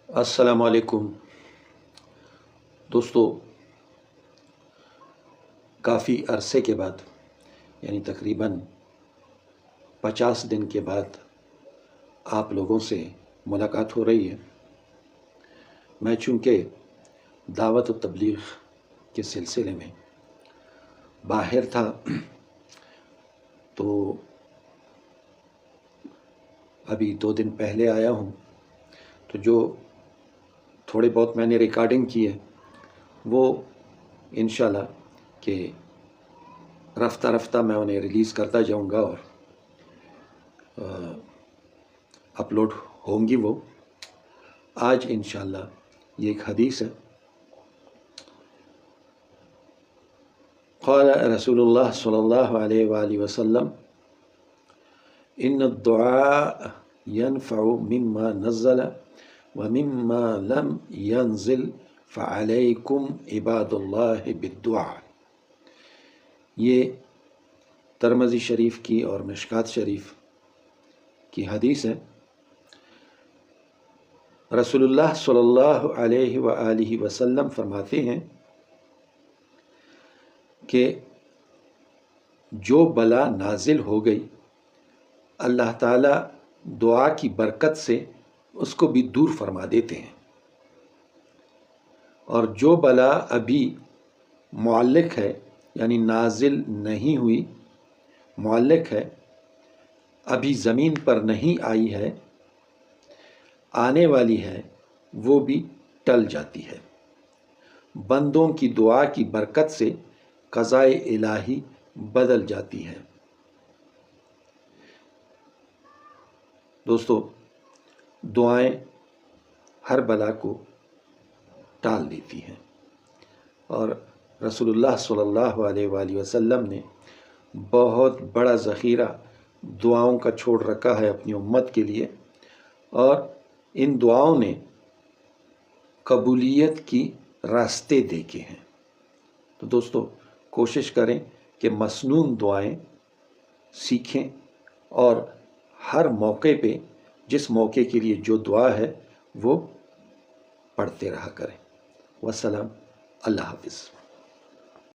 السلام علیکم دوستو، کافی عرصے کے بعد یعنی تقریباً 50 دن کے بعد آپ لوگوں سے ملاقات ہو رہی ہے۔ میں چونکہ دعوت و تبلیغ کے سلسلے میں باہر تھا تو ابھی 2 دن پہلے آیا ہوں، تو جو تھوڑے بہت میں نے ریکارڈنگ کی ہے وہ انشاءاللہ کہ رفتہ رفتہ میں انہیں ریلیز کرتا جاؤں گا اور اپلوڈ ہوں گی۔ وہ آج انشاءاللہ یہ ایک حدیث ہے۔ قال رسول اللہ صلی اللہ علیہ وآلہ وسلم ان الدعاء ينفع مما نزل ومما لم ينزل فعليكم عباد اللہ بالدعاء۔ یہ ترمذی شریف کی اور مشکات شریف کی حدیث ہے۔ رسول اللہ صلی اللہ علیہ وآلہ وسلم فرماتے ہیں کہ جو بلا نازل ہو گئی اللہ تعالیٰ دعا کی برکت سے اس کو بھی دور فرما دیتے ہیں، اور جو بلا ابھی معلق ہے یعنی نازل نہیں ہوئی، معلق ہے، ابھی زمین پر نہیں آئی ہے، آنے والی ہے، وہ بھی ٹل جاتی ہے۔ بندوں کی دعا کی برکت سے قضاء الہی بدل جاتی ہے۔ دوستو، دعائیں ہر بلا کو ٹال دیتی ہیں، اور رسول اللہ صلی اللہ علیہ وآلہ وسلم نے بہت بڑا ذخیرہ دعاؤں کا چھوڑ رکھا ہے اپنی امت کے لیے، اور ان دعاؤں نے قبولیت کی راستے دیکھے ہیں۔ تو دوستو، کوشش کریں کہ مسنون دعائیں سیکھیں اور ہر موقع پہ جس موقع کے لیے جو دعا ہے وہ پڑھتے رہا کریں۔ والسلام، اللہ حافظ۔